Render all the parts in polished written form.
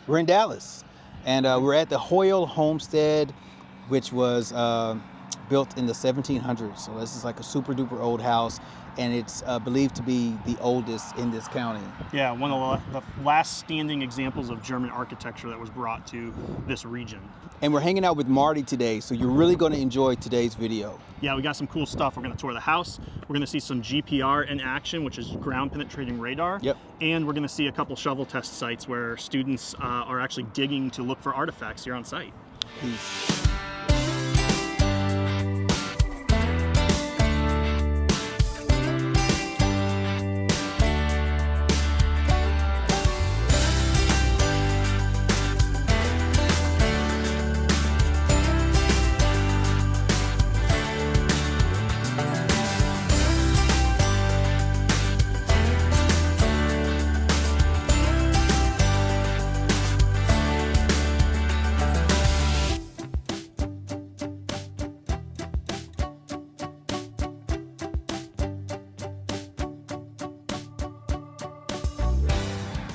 We're in Dallas, and we're at the Hoyle Homestead, which was built in the 1700s. So this is like a super duper old house, and it's believed to be the oldest in this county. Yeah, one of the last standing examples of German architecture that was brought to this region. And we're hanging out with Marty today, so you're really going to enjoy today's video. Yeah, we got some cool stuff. We're going to tour the house. We're going to see some GPR in action, which is ground penetrating radar. Yep. And we're going to see a couple shovel test sites where students are actually digging to look for artifacts here on site. Peace.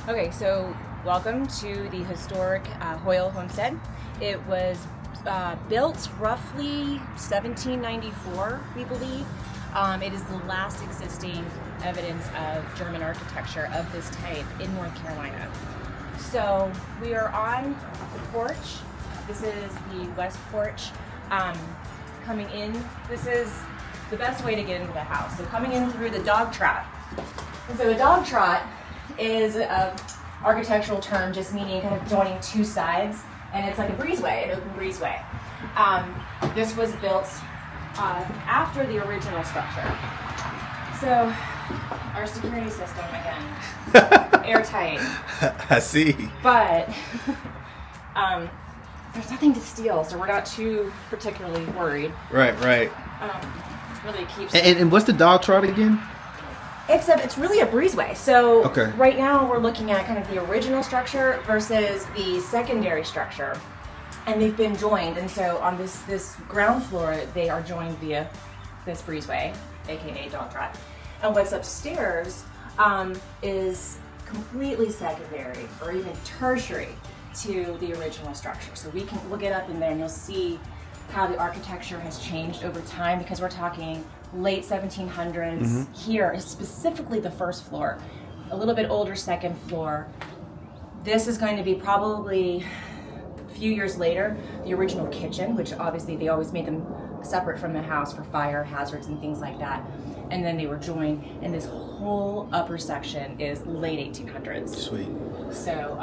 Okay, so welcome to the historic Hoyle Homestead. It was built roughly 1794, we believe. It is the last existing evidence of German architecture of this type in North Carolina. So we are on the porch. This is the west porch. Coming in, this is the best way to get into the house. So coming in through the dog trot. And so a dog trot is an architectural term just meaning kind of joining two sides, and it's like a breezeway, an open breezeway. This was built after the original structure. So our security system, again, airtight. I see. But there's nothing to steal, so we're not too particularly worried. Right. Really keeps. And what's the dog trot again? It's really a breezeway. So Okay. Right now we're looking at kind of the original structure versus the secondary structure, and they've been joined. And so on this ground floor, they are joined via this breezeway, aka dog trot. And what's upstairs is completely secondary or even tertiary to the original structure. So we'll get up in there and you'll see how the architecture has changed over time, because we're talking late 1700s here, specifically the first floor, a little bit older second floor. This is going to be probably a few years later, the original kitchen, which obviously they always made them separate from the house for fire hazards and things like that. And then they were joined, and this whole upper section is late 1800s. Sweet. So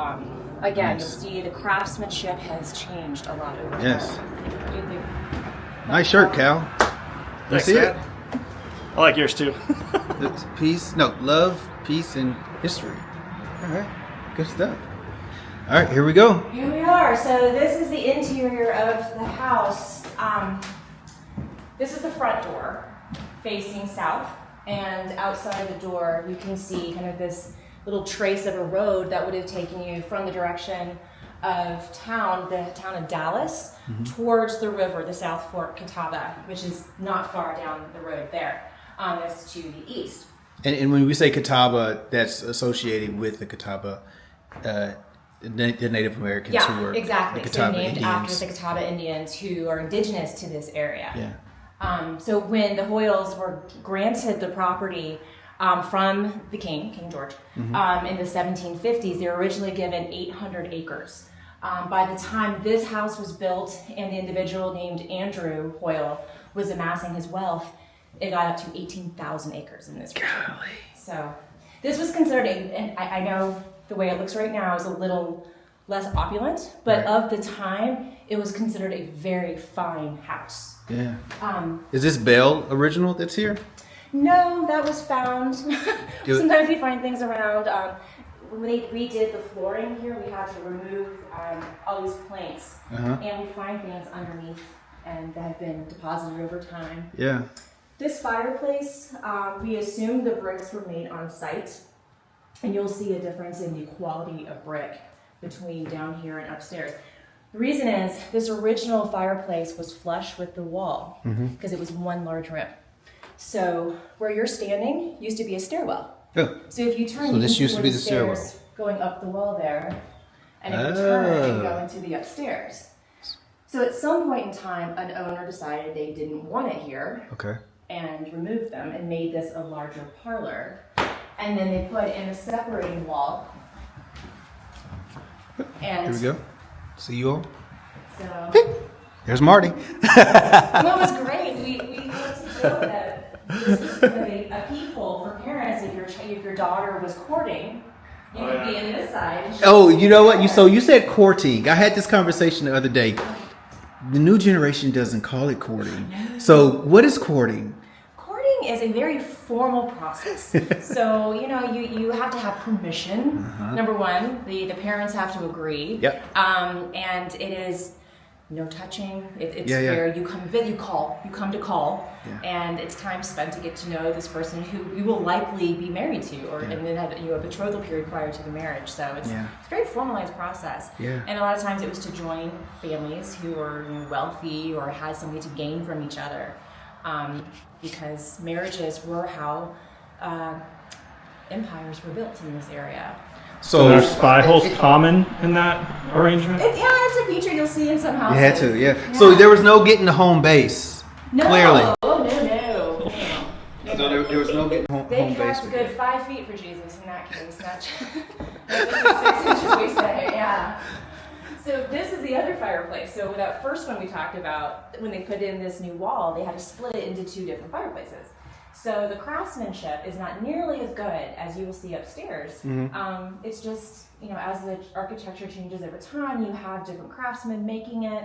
again, Nice. You'll see the craftsmanship has changed a lot over time. Yes. Nice shirt, Cal. Thanks, see it? Matt. I like yours too. Love, peace, and history. All right, good stuff. All right, here we go. Here we are. So this is the interior of the house. This is the front door facing south, and outside the door you can see kind of this little trace of a road that would have taken you from the direction of the town of Dallas, towards the river, the South Fork Catawba, which is not far down the road there. That's to the east. And when we say Catawba, that's associated with the Catawba, the Native Americans who were exactly. the So Catawba named Indians. after the Catawba Indians who are indigenous to this area. Yeah. So when the Hoyles were granted the property from the King George, in the 1750s, they were originally given 800 acres. By the time this house was built and the individual named Andrew Hoyle was amassing his wealth, it got up to 18,000 acres in this region. Golly. So this was considered, and I know the way it looks right now is a little less opulent, but Right. of the time, it was considered a very fine house. Yeah. Is this Bell original that's here? No, that was found. Sometimes we find things around. When they redid the flooring here, we had to remove all these planks, and we find things underneath, and that have been deposited over time. Yeah. This fireplace, we assume the bricks were made on site, and you'll see a difference in the quality of brick between down here and upstairs. The reason is this original fireplace was flush with the wall because it was one large room. So where you're standing used to be a stairwell. Oh. So if you turn, So you this can see used to where be the stairwell. stairs going up the wall there. and it would turn and go into the upstairs. So at some point in time, an owner decided they didn't want it here. Okay. And removed them and made this a larger parlor. And then they put in a separating wall. And Here we go. See you all. So There's Marty. well, it was great. We wanted to show that this is kind of a peephole for parents. If your daughter was courting, you could be in this side. Oh, you know what? So you said courting. I had this conversation the other day. The new generation doesn't call it courting. No. So what is courting? Courting is a very formal process. So, you have to have permission. Number one, the parents have to agree. Yep. And it is no touching. It's where you come to call, and it's time spent to get to know this person who you will likely be married to, and then have a betrothal period prior to the marriage. So it's a very formalized process. Yeah. And a lot of times it was to join families who were wealthy or had something to gain from each other, because marriages were how empires were built in this area. So are spy holes common in that arrangement? It's a feature you'll see in some houses. You had to, yeah. So there was no getting to home base. No. Clearly. Oh, no. So there was no getting home They base. kept good 5 feet for Jesus in that case. Not 6 inches, we say, yeah. So this is the other fireplace. So that first one we talked about, when they put in this new wall, they had to split it into 2 different fireplaces. So the craftsmanship is not nearly as good as you will see upstairs. It's just, as the architecture changes over time, you have different craftsmen making it.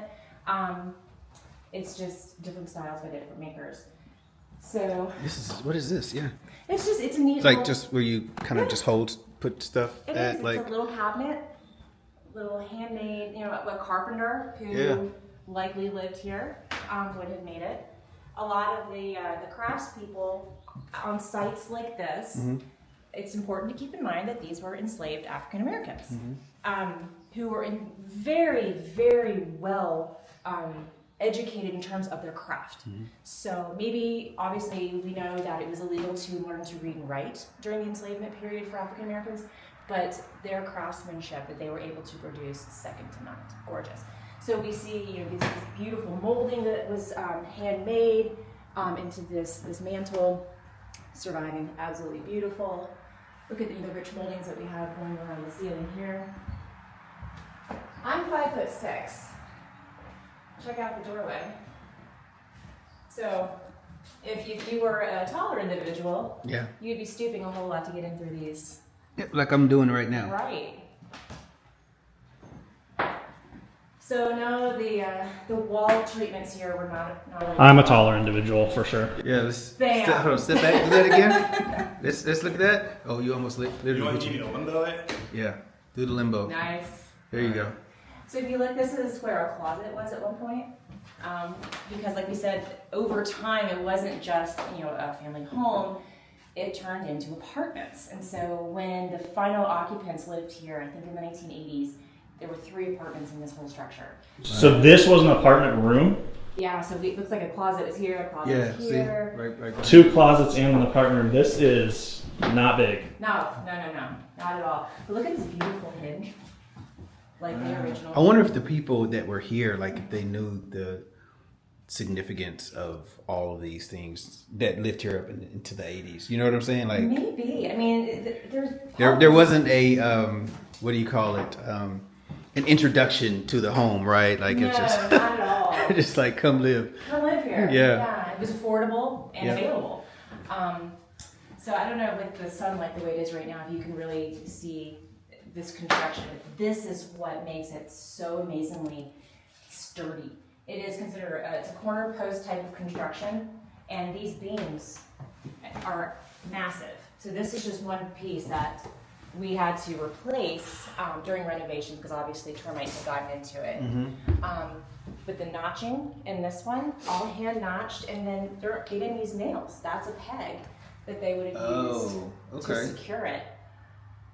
It's just different styles by different makers. So What is this? Yeah. it's a neat. It's like just where you kind of just put stuff It at is. like. It's a little cabinet, little handmade. A carpenter who likely lived here would have made it. A lot of the craftspeople on sites like this, it's important to keep in mind that these were enslaved African Americans who were very, very well educated in terms of their craft. So obviously, we know that it was illegal to learn to read and write during the enslavement period for African Americans, but their craftsmanship that they were able to produce, second to none. Gorgeous. So we see this beautiful molding that was handmade into this mantle, surviving, absolutely beautiful. Look at the rich moldings that we have going around the ceiling here. I'm 5'6". Check out the doorway. So if you were a taller individual, you'd be stooping a whole lot to get in through these. Yeah, like I'm doing right now. Right. So no, the wall treatments here were not. I'm a taller individual for sure. Yeah, let's hold on, step back. Do that again. let's look at that. Oh, you almost literally. You want me to limbo it? Yeah, do the limbo. Nice. There you go. So if you look, this is where our closet was at one point. Because like we said, over time it wasn't just a family home. It turned into apartments. And so when the final occupants lived here, I think in the 1980s, there were 3 apartments in this whole structure. So this was an apartment room? Yeah, so it looks like a closet was here, a closet was here. See? Right. 2 closets and an apartment room. This is not big. No, not at all. But look at this beautiful hinge, like the original. I wonder if the people that were here, like if they knew the significance of all of these things that lived here up into the 80s. You know what I'm saying? Like maybe. I mean, there wasn't a what do you call it? An introduction to the home, right? Like no, it's just not at all. just like come live. Come live here. Yeah. It was affordable and available. So I don't know with the sunlight the way it is right now if you can really see this construction. This is what makes it so amazingly sturdy. It is considered it's a corner post type of construction, and these beams are massive. So this is just one piece that we had to replace during renovations because obviously termites had gotten into it. But the notching in this one, all hand notched, and then they didn't use nails. That's a peg that they would have used to secure it.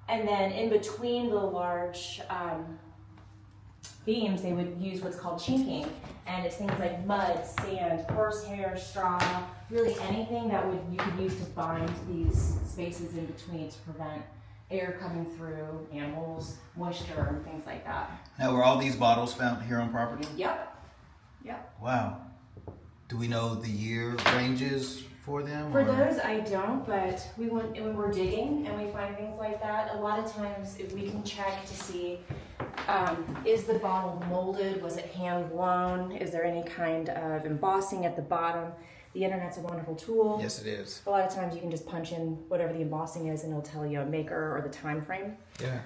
And then in between the large beams, they would use what's called chinking, and it's things like mud, sand, horsehair, straw, really anything that you could use to bind these spaces in between to prevent air coming through, animals, moisture, and things like that. Now, were all these bottles found here on property? Yep. Yep. Wow. Do we know the year ranges for them? For those, I don't, but when we're digging and we find things like that, a lot of times if we can check to see, is the bottle molded? Was it hand blown? Is there any kind of embossing at the bottom? The internet's a wonderful tool. Yes, it is. A lot of times you can just punch in whatever the embossing is and it'll tell you a maker or the time frame. Yeah.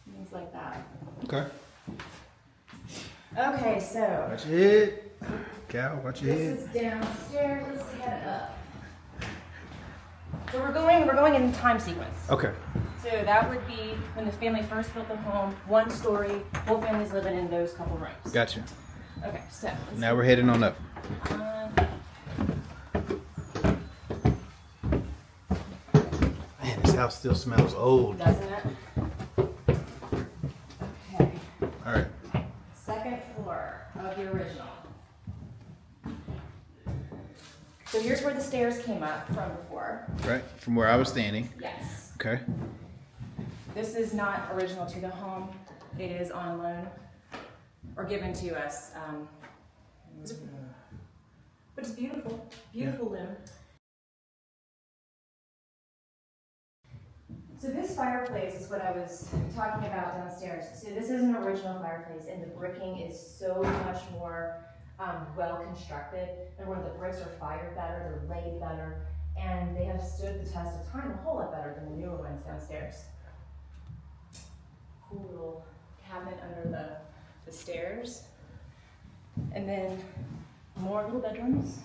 Things like that. Okay. Okay, so Watch your head. Cal, watch your this head. is downstairs. Let's head up. So we're going in time sequence. Okay. So that would be when the family first built the home, 1 story, whole family's living in those couple rooms. Gotcha. Okay, so Now we're heading on up. Man, this house still smells old. Doesn't it? Okay. All right. Second floor of the original. So here's where the stairs came up from before. Right. From where I was standing. Yes. Okay. This is not original to the home. It is on loan or given to us. But it's beautiful. Beautiful limb. So this fireplace is what I was talking about downstairs. So this is an original fireplace, and the bricking is so much more well constructed. And where the bricks are fired better, they're laid better, and they have stood the test of time a whole lot better than the newer ones downstairs. Cool little cabinet under the stairs, and then more little bedrooms.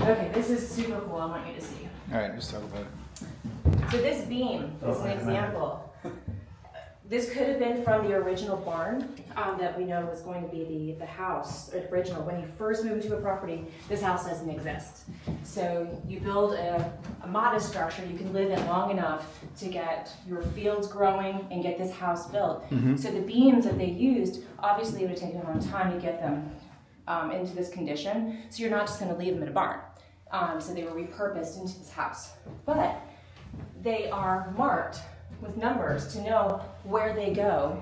Okay, this is super cool. I want you to see. All right, let's talk about it. So this beam is an example. This could have been from the original barn that we know was going to be the house original. When you first move into a property, this house doesn't exist. So you build a modest structure you can live in long enough to get your fields growing and get this house built. Mm-hmm. So the beams that they used, obviously it would take a long time to get them into this condition. So you're not just going to leave them in a barn. So they were repurposed into this house. But they are marked with numbers to know where they go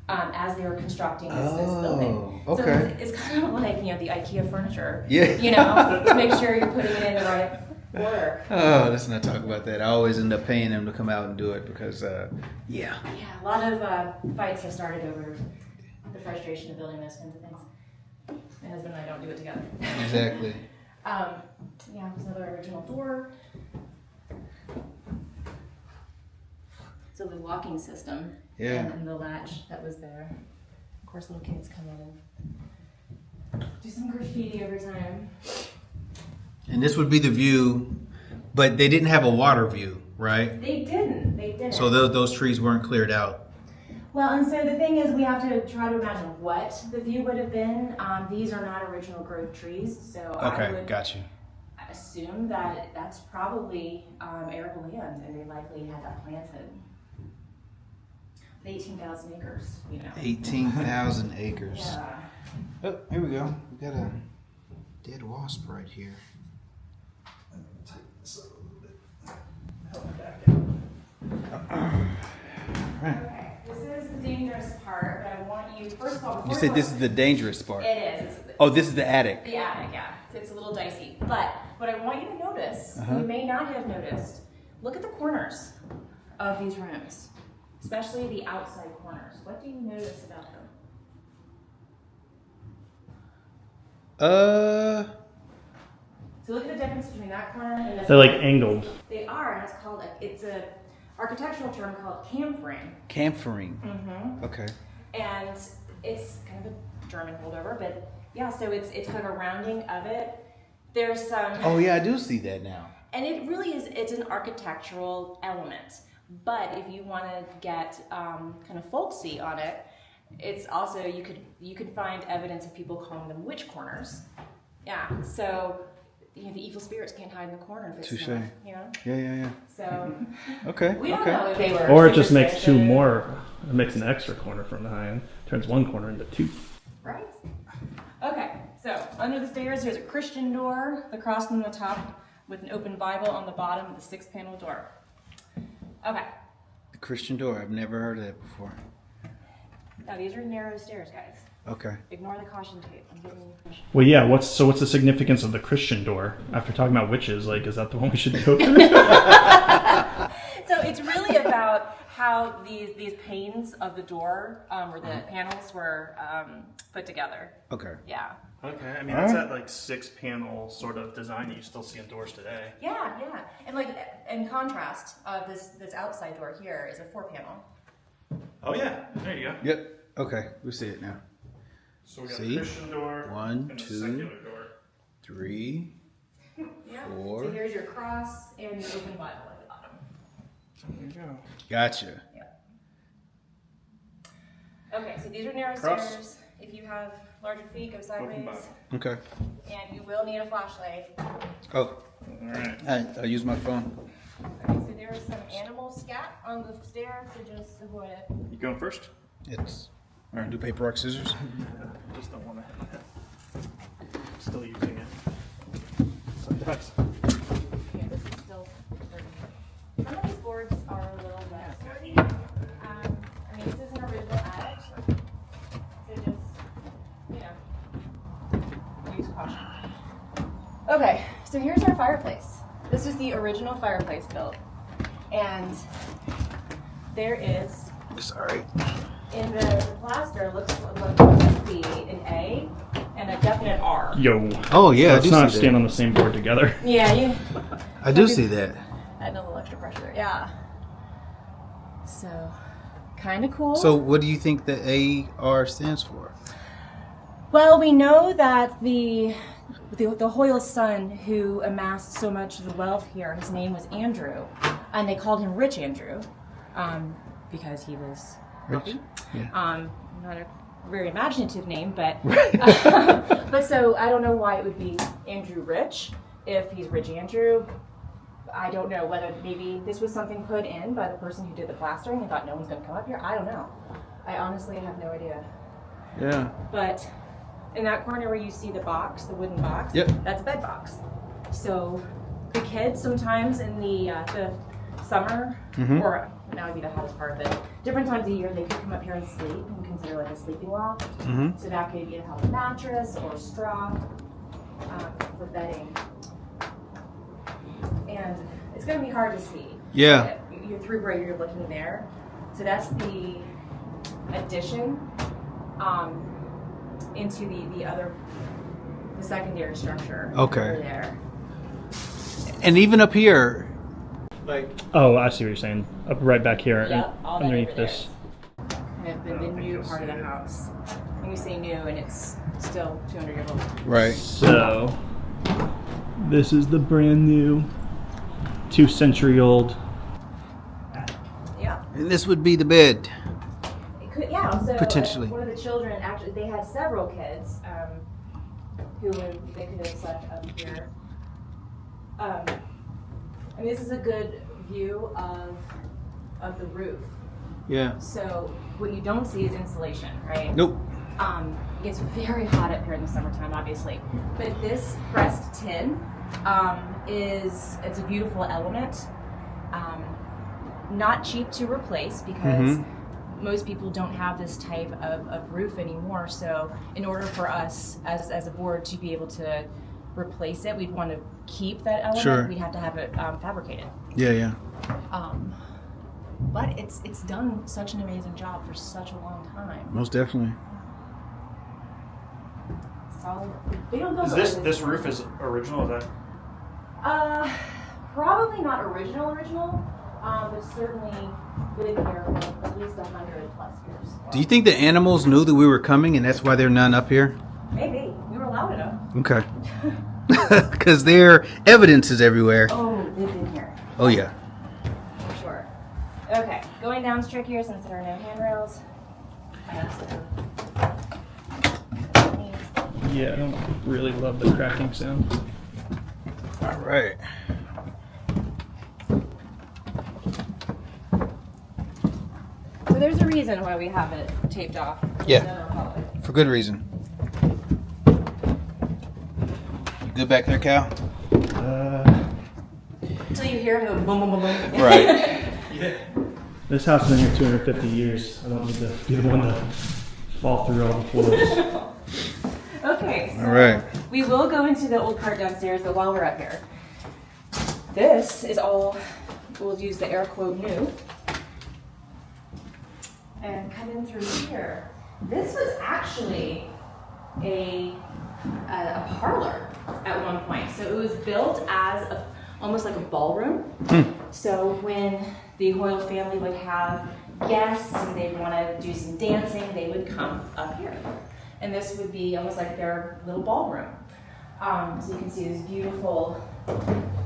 as they were constructing this building. Okay. So it's kind of like, the IKEA furniture. Yeah. To make sure you're putting it in the right order. Oh, let's not talk about that. I always end up paying them to come out and do it because, yeah. Yeah, a lot of fights have started over the frustration of building those kinds of things. My husband and I don't do it together. Exactly. There's another original door. So the locking system. Yeah. And the latch that was there. Of course, little kids come in and do some graffiti every time. And this would be the view, but they didn't have a water view, right? They didn't. So those trees weren't cleared out. Well, and so the thing is, we have to try to imagine what the view would have been. These are not original growth trees, so I would got you. assume that that's probably arable land, and they likely had that planted. 18,000 acres, 18,000 acres. Yeah. Oh, here we go. We got a dead wasp right here. Tighten this up a little bit. Okay, this is the dangerous part, but I want you, first of all, You said this is the dangerous part. It is. Oh, this is the attic. The attic, yeah. It's a little dicey. But what I want you to notice, you may not have noticed, look at the corners of these rooms, especially the outside corners. What do you notice about them? So look at the difference between that corner and this. They're like angled. They are, and it's a architectural term called chamfering. Chamfering. Mm-hmm. Okay. And it's kind of a German holdover, but yeah, so it's kind of a rounding of it. There's some. Oh yeah, I do see that now. And it really is, it's an architectural element. But if you want to get kind of folksy on it, it's also, you could find evidence of people calling them witch corners. Yeah, so the evil spirits can't hide in the corner if it's Touche. not, Yeah. So Okay. we don't know if they were. Or it just makes two more. It makes an extra corner from behind. Turns one corner into two. Right. Okay. So under the stairs, there's a Christian door across from the top with an open Bible on the bottom of the 6-panel door. Okay. The Christian door. I've never heard of that before. Now these are narrow stairs, guys. Okay. Ignore the caution tape. I'm giving you. Well, yeah. What's the significance of the Christian door? After talking about witches, like, is that the one we should go through? So it's really about how these panes of the door, or the panels, were put together. Okay. Yeah. Okay, I mean that's that like 6-panel sort of design that you still see in doors today. Yeah, yeah. And like in contrast, this outside door here is a 4-panel. Oh yeah, there you go. Yep. Okay, we see it now. So we got See? a Christian door, 1, and a 2, secular door. 3, Yeah. 4. So here's your cross and your open Bible at the bottom. There you go. Gotcha. Yeah. Okay, so these are narrow Cross. stairs. If you have larger feet, go Open sideways. Bible. Okay. And you will need a flashlight. Oh, All right. I'll use my phone. Okay, so there is some animal scat on the stairs, so just avoid it. You going first? It's. All right, do paper, rock, scissors. I just don't want to. Still using it. Sometimes. Yeah, this is still dirty. Some of these boards are a little less dirty. I mean, this is an original attic, so just, you know, use caution. Okay, so here's our fireplace. This is the original fireplace built. And there is, Sorry. in the plaster, looks to be an A and a definite R. Yo. Oh yeah, Let's not stand on the same board together. Yeah, I do see that. add a little extra pressure there. Yeah. So, kind of cool. So, what do you think the AR stands for? Well, we know that the Hoyle son who amassed so much of the wealth here, his name was Andrew, and they called him Rich Andrew, because he was wealthy. Yeah. Not a very imaginative name, but but so I don't know why it would be Andrew Rich if he's Rich Andrew. I don't know whether maybe this was something put in by the person who did the plastering and thought no one's going to come up here. I don't know. I honestly have no idea. Yeah. But in that corner where you see the box, the wooden box, Yep. that's a bed box. So the kids sometimes in the summer, or now would be the hottest part of it, different times of year they could come up here and sleep and consider like a sleeping loft. So that could either have a mattress or straw for bedding. And it's going to be hard to see. Yeah. You're through where you're looking there. So that's the addition into the secondary structure. Okay. Over there. And even up here, like. Oh, I see what you're saying. Up right back here, Yep, all that underneath over there. this. Kind of the new part of the house. When we say new, and it's still 200 years old. Right. So, this is the brand new 2-century-old. Yeah. And this would be the bed. It could, yeah. So Potentially. one of the children actually, they had several kids who they could have slept up here. I mean, this is a good view of the roof. Yeah. So what you don't see is insulation, right? Nope. It gets very hot up here in the summertime, obviously. But this pressed tin it's a beautiful element. Not cheap to replace because most people don't have this type of roof anymore. So in order for us as a board to be able to replace it, we'd want to keep that element. Sure. We'd have to have it fabricated. Yeah, yeah. But it's done such an amazing job for such a long time. Most definitely. Solid. They don't build Is it this roof is original? Is that? Probably not original, but certainly been here for at least 100+ years. Do you think the animals knew that we were coming and that's why there are none up here? Maybe. We were loud enough. Okay. Because their evidence is everywhere. Oh, they've been here. Oh, yeah. For sure. Okay, going down straight here since there are no handrails. Yeah, I don't really love the cracking sound. All right. So there's a reason why we have it taped off. Yeah. For good reason. You good back there, Cal? hear them go boom, boom, boom, boom. Right. This house has been here 250 years. I don't need to be the one to fall through all the floors. Okay, so All right. we will go into the old part downstairs, but while we're up here, this is all, we'll use the air quote new. And come in through here. This was actually a parlor at one point. So it was built as almost like a ballroom. So when the Hoyle family would have guests and they'd want to do some dancing, they would come up here. And this would be almost like their little ballroom. So you can see this beautiful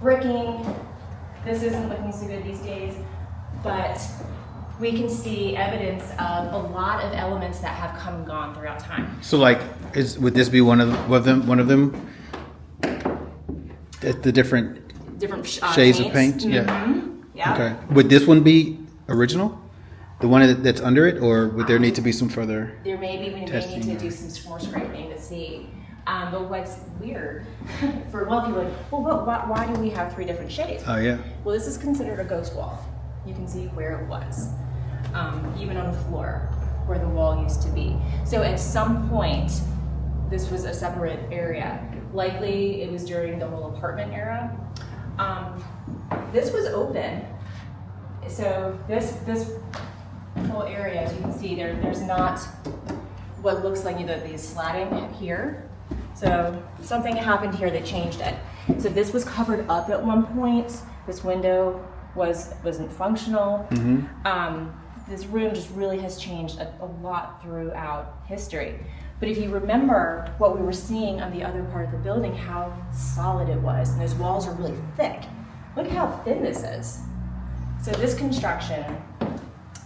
bricking. This isn't looking so good these days, but we can see evidence of a lot of elements that have come and gone throughout time. So like, would this be one of them? One of them? The different shades of paint? Mm-hmm. Yeah. Yeah. Okay. Would this one be original? The one that's under it, or would there need to be some further? There may be, we may testing need to or- do some more scraping to see. But what's weird, for one, people are like, well, why do we have 3 different shades? Oh yeah. Well, this is considered a ghost wall. You can see where it was, even on the floor where the wall used to be. So at some point, this was a separate area. Likely it was during the whole apartment era. This was open. So this whole area, as you can see, there's not what looks like these slatting here. So something happened here that changed it. So this was covered up at one point. This window wasn't functional. This room just really has changed a lot throughout history. But if you remember what we were seeing on the other part of the building, how solid it was, and those walls are really thick. Look how thin this is. So this construction,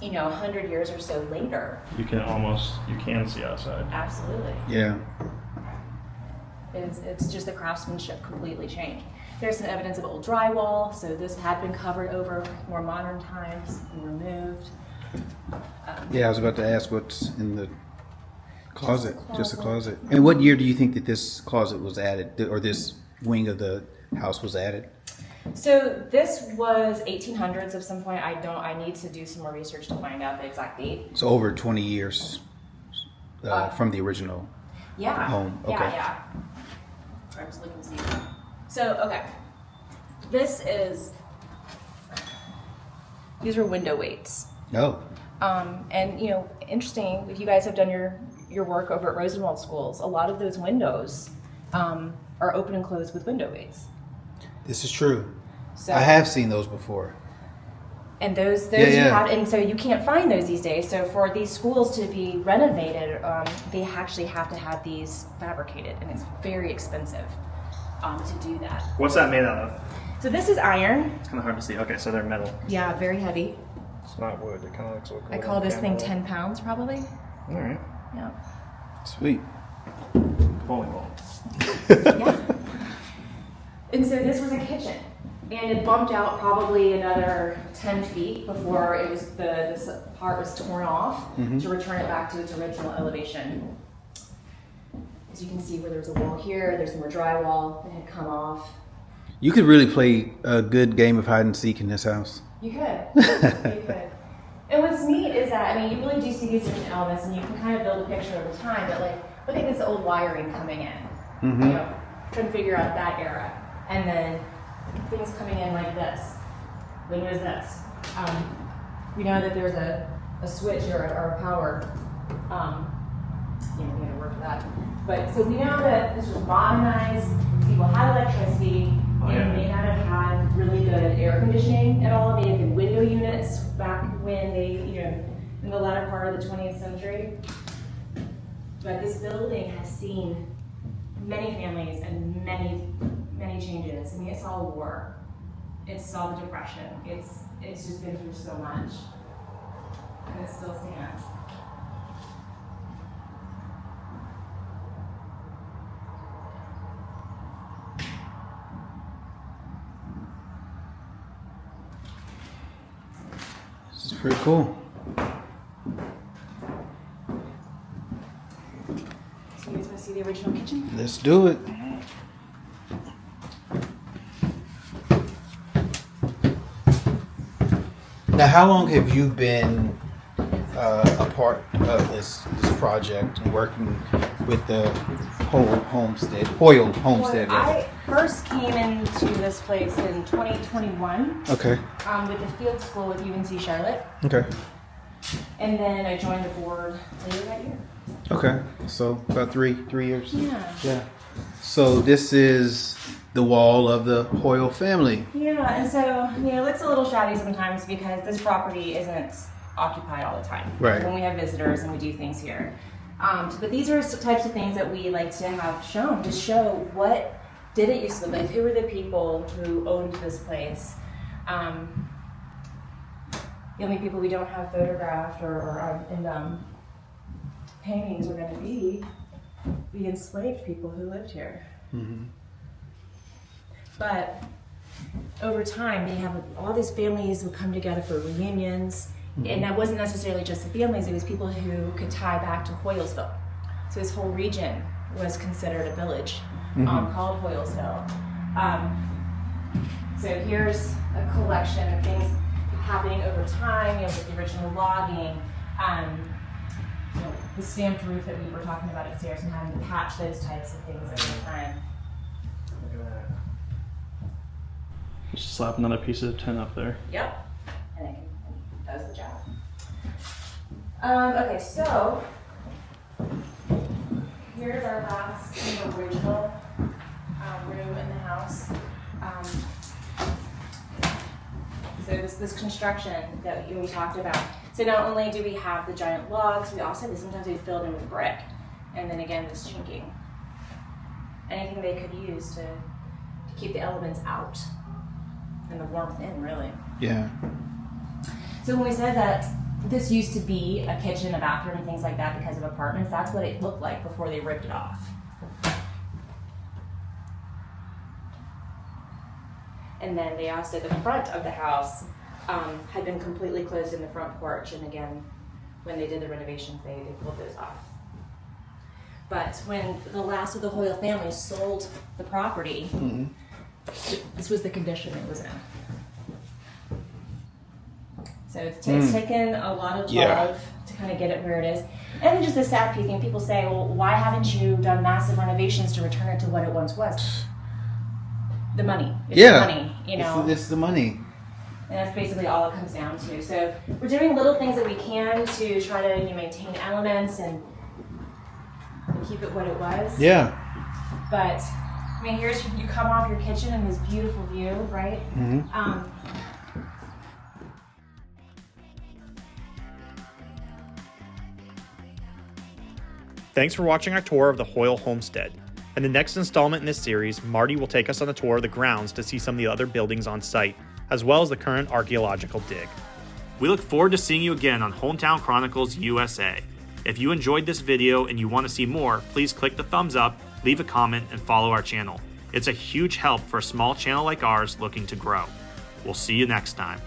100 years or so later. You can see outside. Absolutely. Yeah. It's just the craftsmanship completely changed. There's some evidence of old drywall, so this had been covered over more modern times and removed. Yeah, I was about to ask what's in the closet. Just a closet. And what year do you think that this closet was added, or this wing of the house was added? So this was 1800s at some point. I need to do some more research to find out the exact date. So over 20 years from the original home. Okay. Yeah. I'm just looking to see. So, okay. These are window weights. Oh. And interesting, if you guys have done your work over at Rosenwald schools, a lot of those windows are open and closed with window weights. This is true. So, I have seen those before. And those Yeah. you have, and so you can't find those these days. So for these schools to be renovated, they actually have to have these fabricated, and it's very expensive to do that. What's that made out of? So this is iron. It's kind of hard to see. Okay, so they're metal. Yeah, very heavy. It's not wood. It kind of looks like I call this thing 10 pounds probably. All right. Yeah. Sweet. Bowling ball. Yeah. And so this was a kitchen, and it bumped out probably another 10 feet before it was this part was torn off to return it back to its original elevation. As you can see, where there's a wall here, there's more drywall that had come off. You could really play a good game of hide and seek in this house. You could. You could. And what's neat is that, you really do see these different elements, and you can kind of build a picture over time, but look at this old wiring coming in. Trying to figure out that era. And then things coming in like this. Then there's this. We know that there's a switch or a power. We gotta work with that. But so we know that this was modernized. People had electricity. And may not have had really good air conditioning at all. They had been window units back when in the latter part of the 20th century. But this building has seen many families and many changes. It saw a war. It saw the Depression. It's just been through so much. And it still stands. This is pretty cool. So you guys want to see the original kitchen? Let's do it. Now, how long have you been a part of this project and working with the Hoyle Homestead? I first came into this place in 2021. Okay. With the field school with UNC Charlotte. Okay. And then I joined the board later that year. Okay. So about three years. Yeah. Yeah. So this is the wall of the Hoyle family. Yeah, and so, it looks a little shabby sometimes because this property isn't occupied all the time. Right. When we have visitors and we do things here. But these are types of things that we like to have shown, to show what did it used to look like, who were the people who owned this place. The only people we don't have photographed or in paintings are going to be the enslaved people who lived here. Mm-hmm. But over time, they have all these families would come together for reunions, and that wasn't necessarily just the families; it was people who could tie back to Hoylesville. So this whole region was considered a village called Hoylesville. So here's a collection of things happening over time. With the original logging, the stamped roof that we were talking about upstairs, and having to patch those types of things over time. Just slap another piece of tin up there. Yep, and it does the job. Okay, so here's our last original room in the house. So this construction that we talked about. So not only do we have the giant logs, we also sometimes we filled in with brick, and then again this chinking. Anything they could use to keep the elements out and the warmth in, really. Yeah. So when we said that this used to be a kitchen, a bathroom, and things like that because of apartments, that's what it looked like before they ripped it off. And then they also, the front of the house had been completely closed in the front porch, and again, when they did the renovations, they pulled those off. But when the last of the Hoyle family sold the property, this was the condition it was in. So it's taken a lot of love to kind of get it where it is. And then just the sad thing, people say, well, why haven't you done massive renovations to return it to what it once was? The money. It's the money, It's the money. And that's basically all it comes down to. So we're doing little things that we can to try to maintain elements and keep it what it was. Yeah. But here's, you come off your kitchen and this beautiful view, right? Mm-hmm. Thanks for watching our tour of the Hoyle Homestead. In the next installment in this series, Marty will take us on a tour of the grounds to see some of the other buildings on site, as well as the current archaeological dig. We look forward to seeing you again on Hometown Chronicles USA. If you enjoyed this video and you want to see more, please click the thumbs up, leave a comment, and follow our channel. It's a huge help for a small channel like ours looking to grow. We'll see you next time.